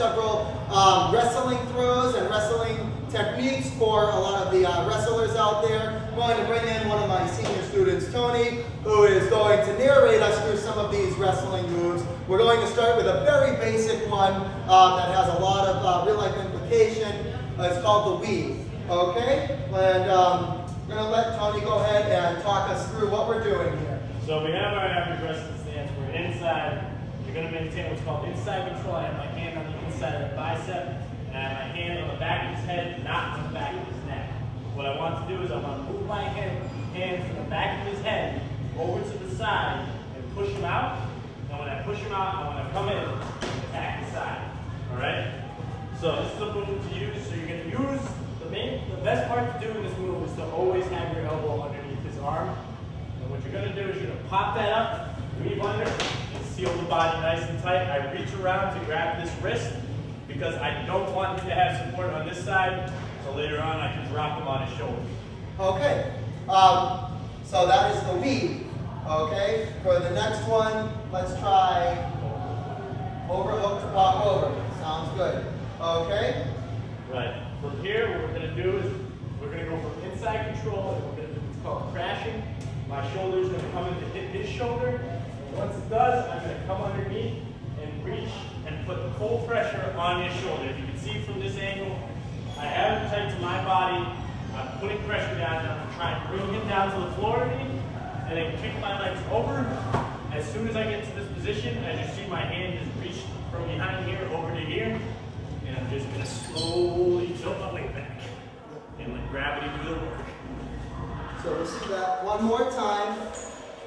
several wrestling throws and wrestling techniques for a lot of the wrestlers out there. I'm going to bring in one of my senior students, Tony, who is going to narrate us through some of these wrestling moves. We're going to start with a very basic one that has a lot of real-life implication. It's called the weave, okay? And we're going to let Tony go ahead and talk us through what we're doing here. So we have our average wrestling stance. We're inside. You're going to maintain what's called inside control. I have my hand on the inside of the bicep, and I have my hand on the back of his head, not on the back of his neck. What I want to do is I want to move my hand from the back of his head over to the side and push him out. And when I push him out, I want to come in and attack the side. All right? So this is a move to use. So you're going to use the best part to do in this move is to always have your elbow underneath his arm. And what you're going to do is you're going to pop that up, weave under, and seal the body nice and tight. I reach around to grab this wrist because I don't want him to have support on this side. So later on, I can drop him on his shoulder. Okay, so that is the weave. Okay, for the next one, let's try overhook to walk over. Sounds good. Okay? Right. From here, what we're going to do is we're going to go from inside control, and we're going to do what's called crashing. My shoulder is going to come in to hit his shoulder. And once it does, I'm going to come underneath and reach and put full pressure on his shoulder. If you can see from this angle, I have it tight to my body. I'm putting pressure down, and I'm trying to bring him down to the floor with me, and then kick my legs over. As soon as I get to this position, as you see, my hand just reached from behind here over to here, and I'm just going to slowly tilt my weight back and let gravity do the work. So we'll see that one more time.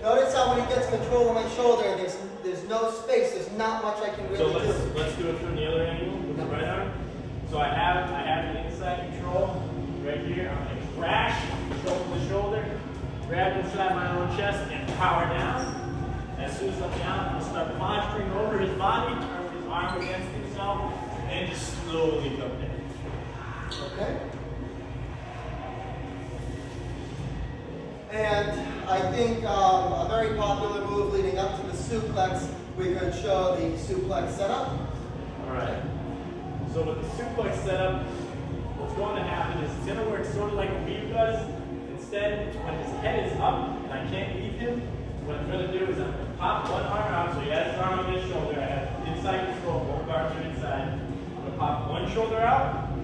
Notice how when he gets control of my shoulder, there's no space. There's not much I can really do. So let's do it from the other angle with the right arm. So I have the inside control right here. I'm going to crash, shoulder to shoulder, grab inside my own chest, and power down. As soon as I'm down, I'm going to start posturing over his body, turn his arm against himself, and just slowly come down. Okay. And I think a very popular move leading up to the suplex, we could show the suplex setup. All right. So with the suplex setup, what's going to happen is it's going to work sort of like a weave does. Instead, when his head is up and I can't weave him, what I'm going to do is I'm going to pop one arm out. So he has his arm on his shoulder. I have inside control. Both arms are inside. I'm going to pop one shoulder out,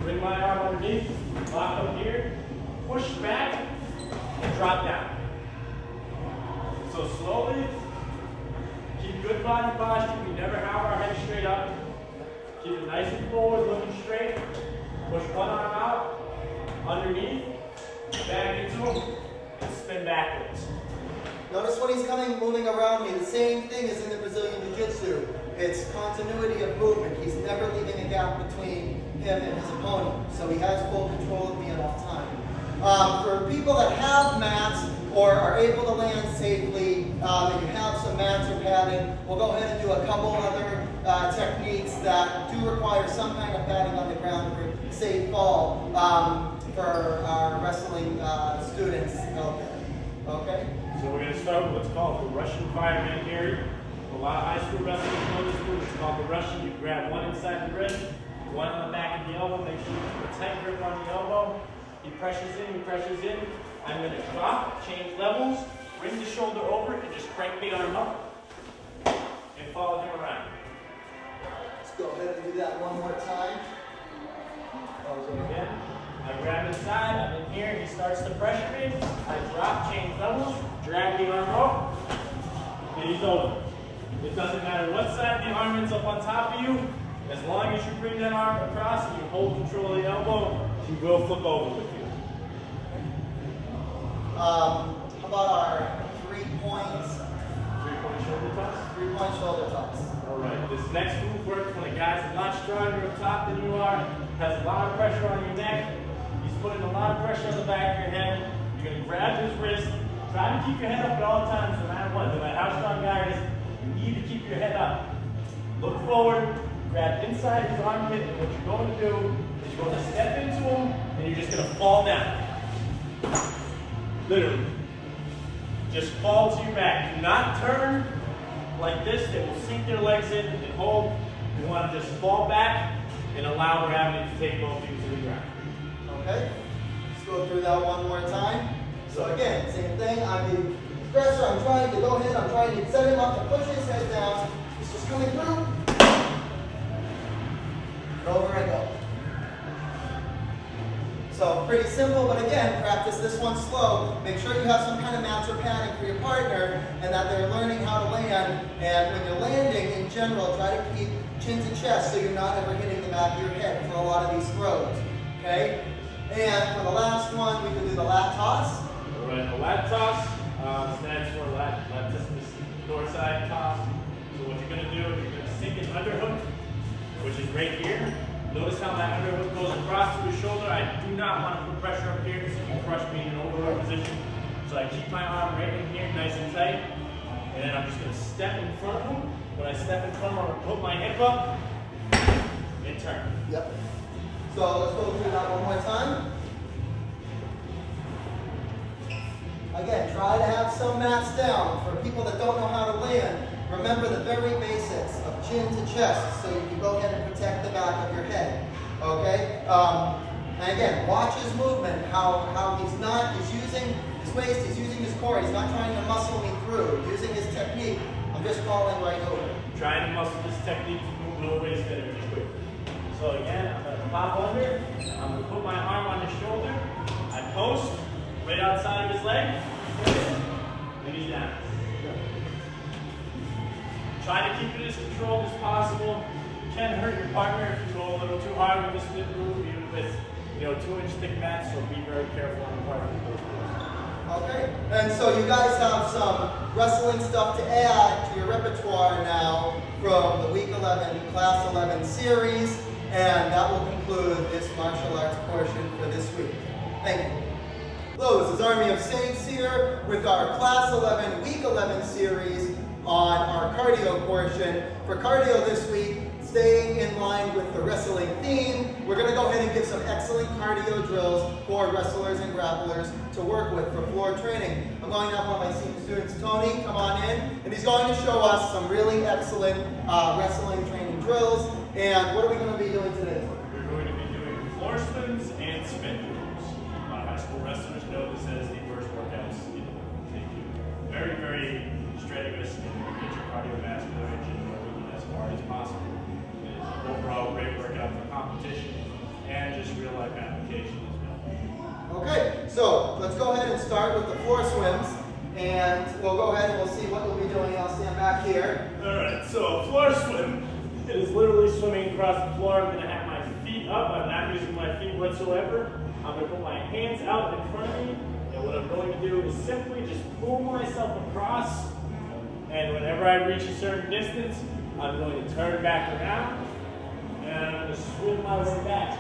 bring my arm underneath, lock up here, push back, and drop down. So slowly, keep good body posture. We never have our head straight up. Keep it nice and forward, looking straight. Push one arm out, underneath, back into him, and spin backwards. Notice when he's moving around me, the same thing as in the Brazilian Jiu-Jitsu. It's continuity of movement. He's never leaving a gap between him and his opponent. So he has full control of me at all times. For people that have mats or are able to land safely, and you have some mats or padding, we'll go ahead and do a couple other techniques that do require some kind of padding on the ground for safe fall for our wrestling students out there. Okay? So we're going to start with what's called the Russian Fireman carry. A lot of high school wrestlers know this move. It's called the Russian. You grab one inside the wrist, one on the back of the elbow. Make sure you keep a tight grip on the elbow. He pressures in, I'm going to drop, change levels, bring the shoulder over, and just crank the arm up, and follow him around. Let's go ahead and do that one more time. Again, I grab inside, I'm in here, he starts to pressure me, I drop, change levels, drag the arm up, and he's over. It doesn't matter what side the arm ends up on top of you, as long as you bring that arm across and you hold control of the elbow, he will flip over with you. How about our 3 points? 3-point shoulder toss? 3-point shoulder toss. All right, this next move works when a guy's a lot stronger up top than you are, has a lot of pressure on your neck, he's putting a lot of pressure on the back of your head. You're going to grab his wrist, try to keep your head up at all times, no matter what, no matter how strong a guy is, you need to keep your head up. Look forward, grab inside his armpit, and what you're going to do is you're going to step into him, and you're just going to fall down. Literally. Just fall to your back. Do not turn like this. They will sink their legs in and hold. You want to just fall back and allow gravity to take both of you to the ground. Okay, let's go through that one more time. So again, same thing, I'm the aggressor, I'm trying to go ahead, I'm trying to set him up to push his head down. He's just coming through. And over I go. So pretty simple, but again, practice this one slow. Make sure you have some kind of mats or padding for your partner and that they're learning how to land. And when you're landing, in general, try to keep chin to chest so you're not ever hitting the back of your head for a lot of these throws. Okay? And for the last one, we can do the lat toss. All right, the lat toss stands for latissimus dorsi toss. So what you're going to do is you're going to sink an underhook, which is right here. Notice how my underhook goes across to his shoulder. I do not want to put pressure up here because he can crush me in an overhook position. So I keep my arm right in here, nice and tight. And then I'm just going to step in front of him. When I step in front of him, I'm going to put my hip up and turn. Yep. So let's go through that one more time. Again, try to have some mats down. For people that don't know how to land, remember the very basics of chin to chest so you can go ahead and protect the back of your head. Okay? And again, watch his movement, how he's using his waist, he's using his core, he's not trying to muscle me through, using his technique. I'm just falling right over. Trying to muscle this technique to move low waist better really quick. So again, I'm going to pop under, I'm going to put my arm on his shoulder, I post right outside of his leg, and he's down. Try to keep it as controlled as possible. You can hurt your partner if you go a little too hard with this split move, even with 2-inch thick mats, so be very careful on the part of those moves. Okay, and so you guys have some wrestling stuff to add to your repertoire now from the Week 11, Class 11 series, and that will conclude this martial arts portion for this week. Thank you. Hello, this is Army of Saints here with our Class 11, Week 11 series on our cardio portion. For cardio this week, staying in line with the wrestling theme, we're going to go ahead and give some excellent cardio drills for wrestlers and grapplers to work with for floor training. I'm going to have one of my senior students, Tony, come on in, and he's going to show us some really excellent wrestling training drills. And what are we going to be doing today? We're going to be doing floor spins and spin moves. High school wrestlers know this as the worst workouts in the world. They do very, very strenuous and get your cardiovascular engine moving as hard as possible. It is an overall great workout for competition and just real life application as well. Okay, so let's go ahead and start with the floor swims. And we'll go ahead and we'll see what we'll be doing. I'll stand back here. Alright, so a floor swim is literally swimming across the floor. I'm going to have my feet up. I'm not using my feet whatsoever. I'm going to put my hands out in front of me. And what I'm going to do is simply just pull myself across. And whenever I reach a certain distance, I'm going to turn back around. And I'm going to swim my way back.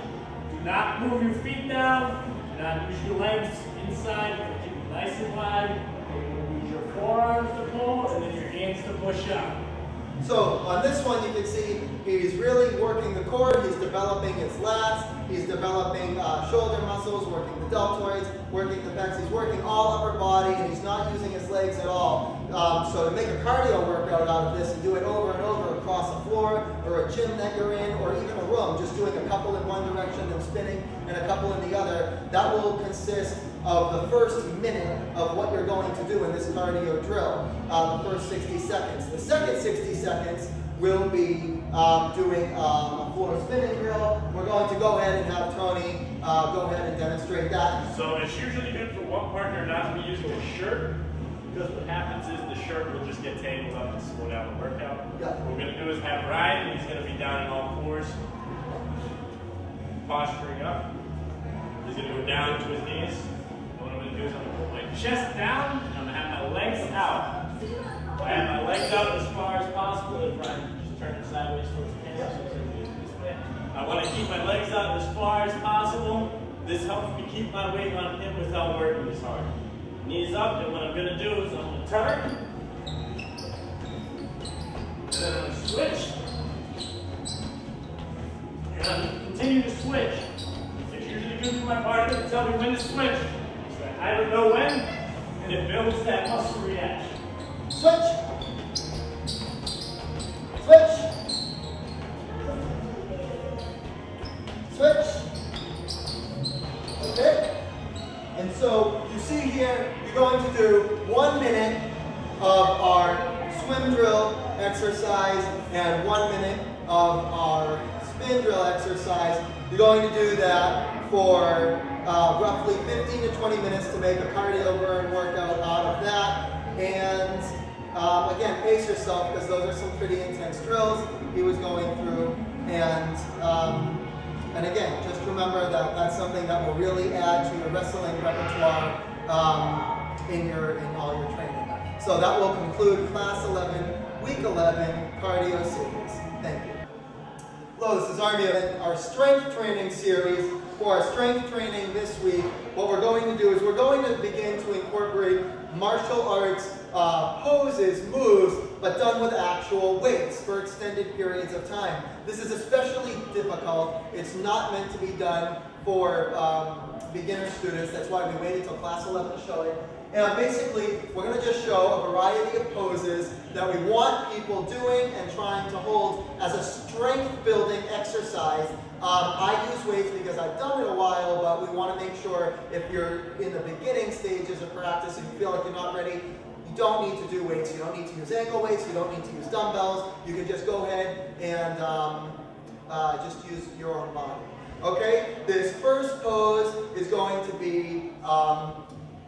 Do not move your feet down. Do not use your legs inside. You're going to keep it nice and wide. You're going to use your forearms to pull and then your hands to push up. So on this one, you can see he's really working the core. He's developing his lats. He's developing shoulder muscles, working the deltoids, working the pecs. He's working all upper body, and he's not using his legs at all. So to make a cardio workout out of this and do it over and over across a floor or a gym that you're in or even a room, just doing a couple in one direction and spinning and a couple in the other, that will consist of the first minute of what you're going to do in this cardio drill, the first 60 seconds. The second 60 seconds will be doing a floor spinning drill. We're going to go ahead and have Tony go ahead and demonstrate that. So it's usually good for one partner not to be using a shirt, because what happens is the shirt will just get tangled up and slow down the workout. Yeah. What we're going to do is have Ryan, he's going to be down on all fours, posturing up. He's going to go down to his knees. What I'm going to do is I'm going to put my chest down, and I'm going to have my legs out. I have my legs out as far as possible. If Ryan just turn it sideways towards the camera, so it's going to be this way. I want to keep my legs out as far as possible. This helps me keep my weight on him without working as hard. Knees up, and what I'm going to do is I'm going to turn. And then I'm going to switch. And I'm going to continue to switch. It's usually good for my partner to tell me when to switch. So I don't know when, and it builds that muscle reaction. Switch. Switch. drill exercise and 1 minute of our spin drill exercise. You're going to do that for roughly 15 to 20 minutes to make a cardio burn workout out of that. And again, pace yourself because those are some pretty intense drills he was going through. And again, just remember that that's something that will really add to your wrestling repertoire in all your training. So that will conclude class 11, week 11 cardio series. Thank you. Hello, this is Army of our strength training series. For our strength training this week, what we're going to do is we're going to begin to incorporate martial arts poses, moves, but done with actual weights for extended periods of time. This is especially difficult. It's not meant to be done for beginner students. That's why we waited till class 11 to show it. And basically, we're going to just show a variety of poses that we want people doing and trying to hold as a strength-building exercise. I use weights because I've done it a while, but we want to make sure if you're in the beginning stages of practice and you feel like you're not ready, you don't need to do weights. You don't need to use ankle weights. You don't need to use dumbbells. You can just go ahead and just use your own body. Okay? This first pose is going to be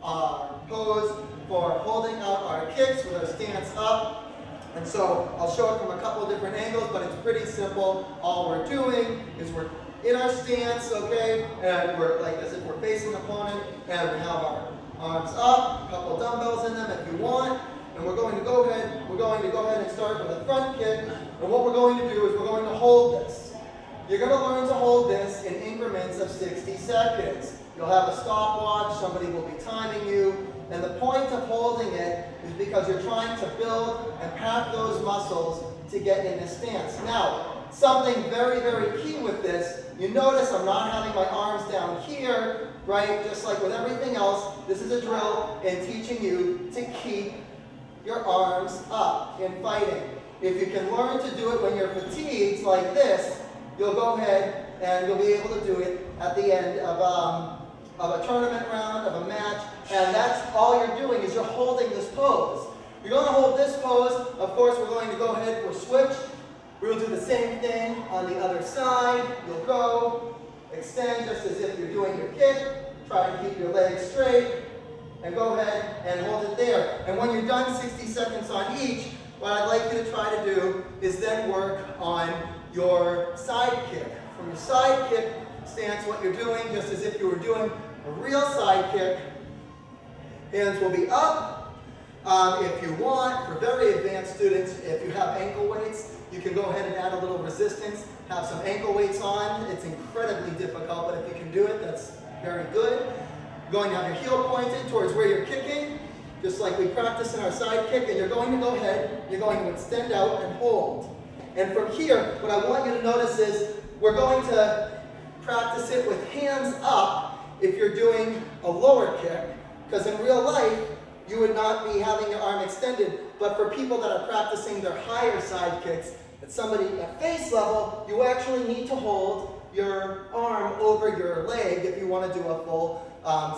our pose for holding out our kicks with our stance up. And so I'll show it from a couple of different angles, but it's pretty simple. All we're doing is we're in our stance, okay? And we're like as if we're facing the opponent, and we have our arms up, a couple dumbbells in them if you want. And we're going to go ahead and start with a front kick. And what we're going to do is we're going to hold this. You're going to learn to hold this in increments of 60 seconds. You'll have a stopwatch, somebody will be timing you, and the point of holding it is because you're trying to build and pack those muscles to get in this stance. Now, something very, very key with this, you notice I'm not having my arms down here, right? Just like with everything else, this is a drill in teaching you to keep your arms up in fighting. If you can learn to do it when you're fatigued like this, you'll go ahead and you'll be able to do it at the end of a tournament round, of a match, and that's all you're doing is you're holding this pose. You're going to hold this pose. Of course, we're going to go ahead, we'll switch. We'll do the same thing on the other side. You'll go, extend just as if you're doing your kick. Try to keep your legs straight, and go ahead and hold it there. And when you're done 60 seconds on each, what I'd like you to try to do is then work on your side kick. From your side kick stance, what you're doing, just as if you were doing a real side kick, hands will be up. If you want, for very advanced students, if you have ankle weights, you can go ahead and add a little resistance, have some ankle weights on. It's incredibly difficult, but if you can do it, that's very good. You're going to have your heel pointed towards where you're kicking, just like we practice in our side kick, and you're going to go ahead, you're going to extend out and hold. And from here, what I want you to notice is we're going to practice it with hands up if you're doing a lower kick, because in real life, you would not be having your arm extended, but for people that are practicing their higher side kicks, at somebody at face level, you actually need to hold your arm over your leg if you want to do a full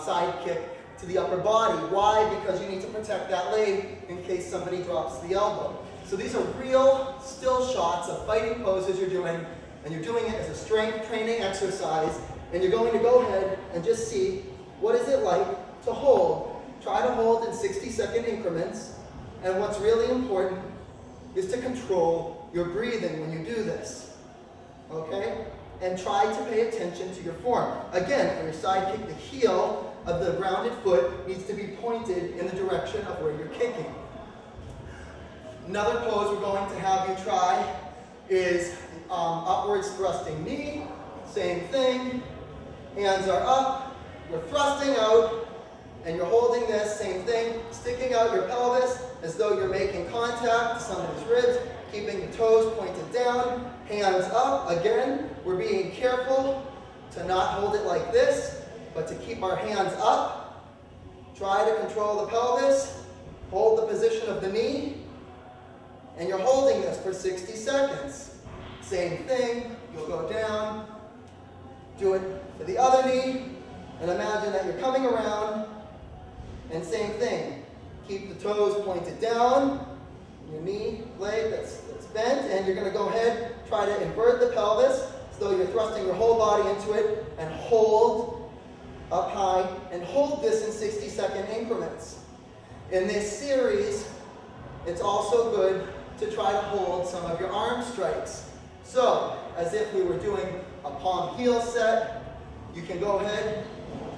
side kick to the upper body. Why? Because you need to protect that leg in case somebody drops the elbow. So these are real still shots of fighting poses you're doing, and you're doing it as a strength training exercise, and you're going to go ahead and just see what is it like to hold. Try to hold in 60-second increments, and what's really important is to control your breathing when you do this, okay? And try to pay attention to your form. Again, for your side kick, the heel of the grounded foot needs to be pointed in the direction of where you're kicking. Another pose we're going to have you try is upwards thrusting knee. Same thing. Hands are up. You're thrusting out. And you're holding this, same thing, sticking out your pelvis as though you're making contact with somebody's ribs, keeping the toes pointed down, hands up. Again, we're being careful to not hold it like this, but to keep our hands up. Try to control the pelvis, hold the position of the knee, and you're holding this for 60 seconds. Same thing, you'll go down, do it for the other knee, and imagine that you're coming around. And same thing, keep the toes pointed down, your knee blade that's bent, and you're going to go ahead, try to invert the pelvis as though you're thrusting your whole body into it, and hold up high, and hold this in 60-second increments. In this series, it's also good to try to hold some of your arm strikes. So, as if we were doing a palm heel set, you can go ahead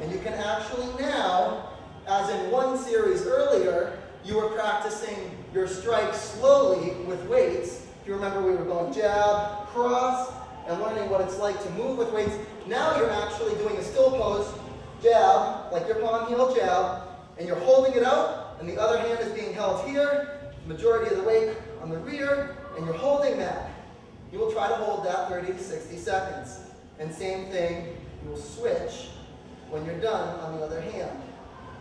and you can actually now, as in one series earlier, you were practicing your strikes slowly with weights. If you remember, we were going jab, cross, and learning what it's like to move with weights. Now you're actually doing a still pose, jab, like your palm heel jab, and you're holding it out, and the other hand is being held here, majority of the weight on the rear, and you're holding that. You will try to hold that 30 to 60 seconds. And same thing, you will switch when you're done on the other hand.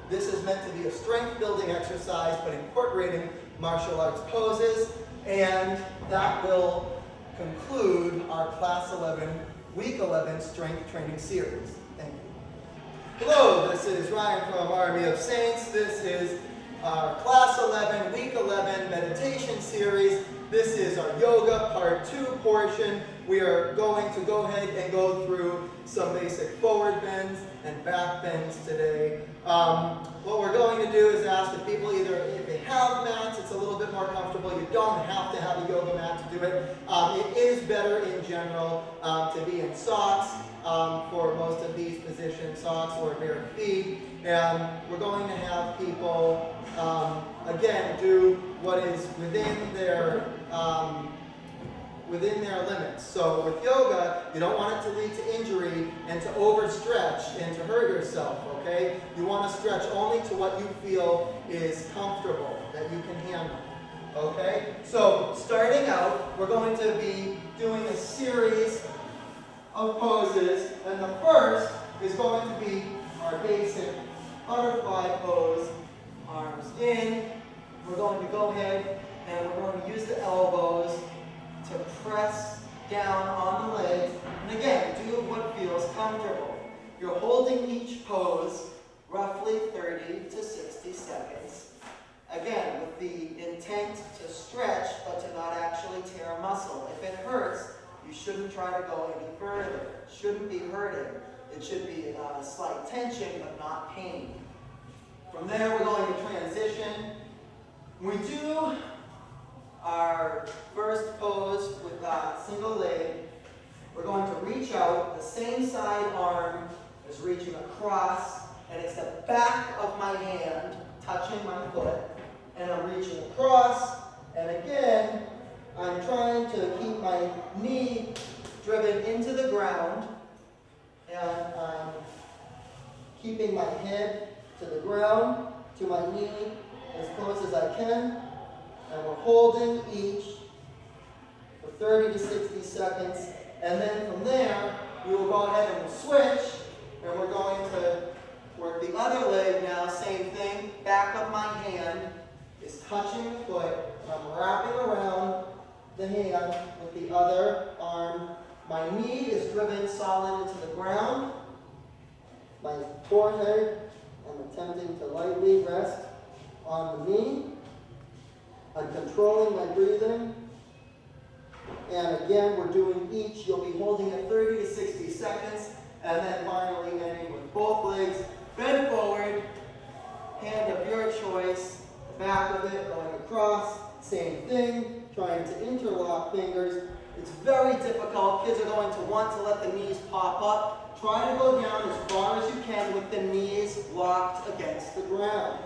This is meant to be a strength building exercise, but incorporating martial arts poses, and that will conclude our Class 11, Week 11 Strength Training Series. Thank you. Hello, this is Ryan from Army of Saints. This is our Class 11, Week 11 Meditation Series. This is our Yoga Part 2 portion. We are going to go ahead and go through some basic forward bends and back bends today. What we're going to do is ask the people either if they have mats, it's a little bit more comfortable. You don't have to have a yoga mat to do it. It is better in general to be in socks for most of these positions, socks or bare feet. And we're going to have people, again, do what is within their limits. So with yoga, you don't want it to lead to injury and to overstretch and to hurt yourself, okay? You want to stretch only to what you feel is comfortable, that you can handle, okay? So starting out, we're going to be doing a series of poses, and the first is going to be our basic butterfly pose, arms in. We're going to go ahead and we're going to use the elbows to press down on the legs. And again, do what feels comfortable. You're holding each pose roughly 30 to 60 seconds. Again, with the intent to stretch, but to not actually tear a muscle. If it hurts, you shouldn't try to go any further. It shouldn't be hurting. It should be a slight tension, but not pain. From there, we're going to transition. We do our first pose with a single leg. We're going to reach out. The same side arm is reaching across, and it's the back of my hand touching my foot, and I'm reaching across, and again, I'm trying to keep my knee driven into the ground, and I'm keeping my head to the ground, to my knee, as close as I can. And we're holding each for 30 to 60 seconds. And then from there, we will go ahead and we'll switch. And we're going to work the other leg now. Same thing. Back of my hand is touching the foot. And I'm wrapping around the hand with the other arm. My knee is driven solid into the ground. My forehead, I'm attempting to lightly rest on the knee. I'm controlling my breathing. And again, we're doing each. You'll be holding it 30 to 60 seconds. And then finally ending with both legs. Bend forward. Hand of your choice. Back of it going across. Same thing. Trying to interlock fingers. It's very difficult. Kids are going to want to let the knees pop up. Try to go down as far as you can with the knees locked against the ground.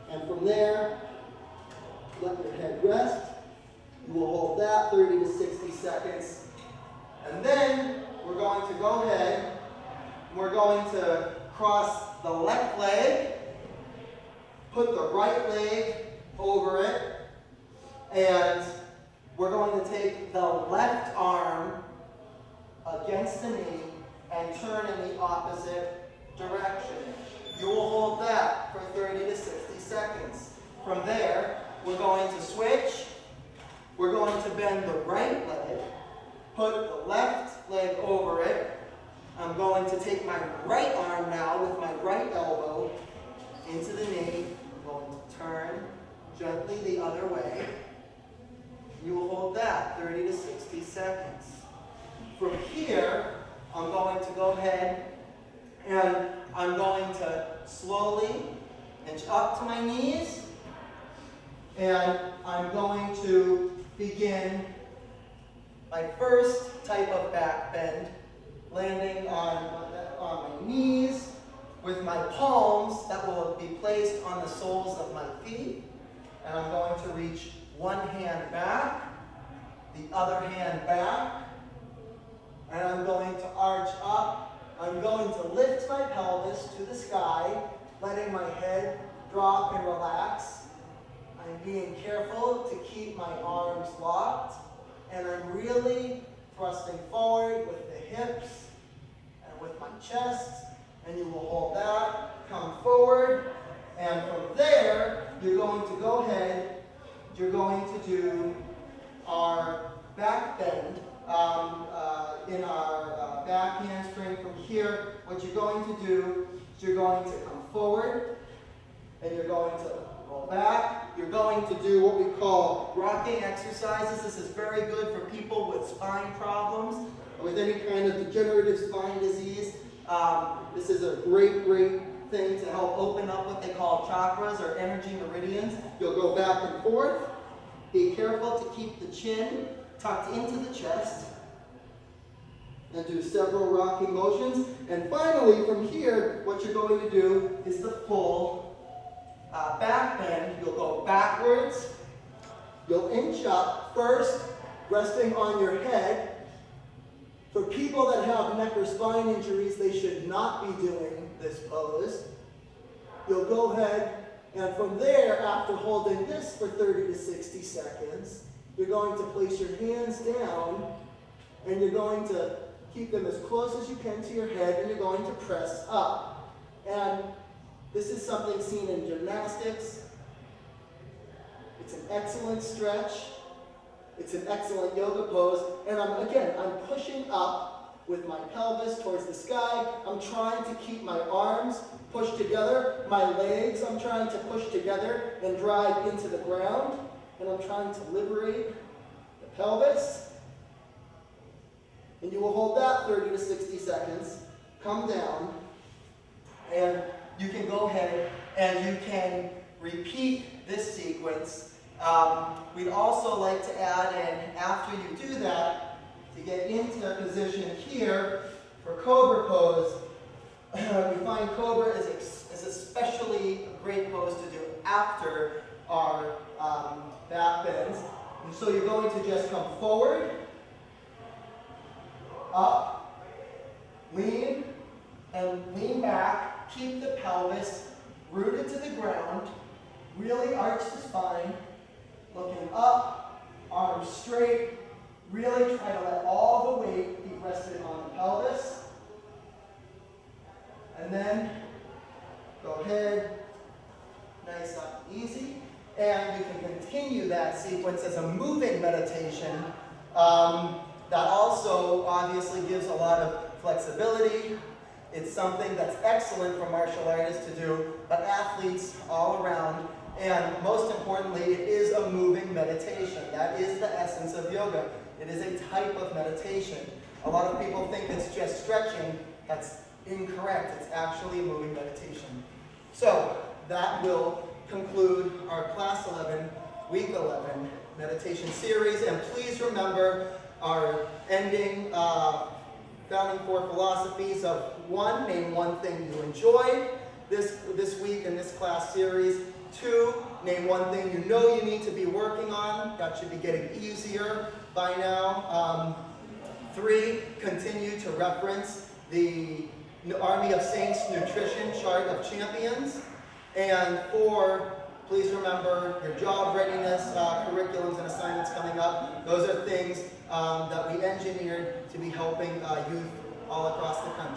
And from there, let your head rest. You will hold that 30 to 60 seconds. And then we're going to go ahead. We're going to cross the left leg, put the right leg over it, and we're going to take the left arm against the knee and turn in the opposite direction. You will hold that for 30 to 60 seconds. From there, we're going to switch. We're going to bend the right leg, put the left leg over it. I'm going to take my right arm now with my right elbow into the knee. I'm going to turn gently the other way. that, 30 to 60 seconds. From here, I'm going to go ahead and I'm going to slowly inch up to my knees, and I'm going to begin my first type of back bend, landing on my knees with my palms that will be placed on the soles of my feet. And I'm going to reach one hand back, the other hand back, and I'm going to arch up. I'm going to lift my pelvis to the sky, letting my head drop and relax. I'm being careful to keep my arms locked, and I'm really thrusting forward with the hips and with my chest, and you will hold that, come forward, and from there, you're going to go ahead, you're going to do our back bend in our back handspring. From here, what you're going to do is you're going to come forward, and you're going to roll back. You're going to do what we call rocking exercises. This is very good for people with spine problems, with any kind of degenerative spine disease. This is a great thing to help open up what they call chakras or energy meridians. You'll go back and forth. Be careful to keep the chin tucked into the chest, and do several rocking motions. And finally, from here, what you're going to do is the full back bend. You'll go backwards. You'll inch up first, resting on your head. For people that have neck or spine injuries, they should not be doing this pose. You'll go ahead, and from there, after holding this for 30 to 60 seconds, you're going to place your hands down, and you're going to keep them as close as you can to your head, and you're going to press up. And this is something seen in gymnastics. It's an excellent stretch. It's an excellent yoga pose. And I'm pushing up with my pelvis towards the sky. I'm trying to keep my arms pushed together. My legs I'm trying to push together and drive into the ground. And I'm trying to liberate the pelvis. And you will hold that 30 to 60 seconds. Come down. And you can go ahead and you can repeat this sequence. We'd also like to add in, after you do that, to get into a position here for Cobra pose. We find Cobra is especially a great pose to do after our back bends. And so you're going to just come forward, up, lean, and lean back. Keep the pelvis rooted to the ground. Really arch the spine. Looking up, arms straight. Really try to let all the weight be rested on the pelvis. And then go ahead, nice up and easy. And you can continue that sequence as a moving meditation that also obviously gives a lot of flexibility. It's something that's excellent for martial artists to do, but athletes all around. And most importantly, it is a moving meditation. That is the essence of yoga. It is a type of meditation. A lot of people think it's just stretching. That's incorrect. It's actually a moving meditation. So that will conclude our Class 11, Week 11 meditation series. And please remember our ending founding four philosophies of 1, name one thing you enjoyed this week in this class series. 2, name one thing you know you need to be working on. That should be getting easier by now. 3, continue to reference the Army of Saints Nutrition Chart of Champions. And 4, please remember your job readiness, curriculums and assignments coming up. Those are things that we engineered to be helping youth all across the country.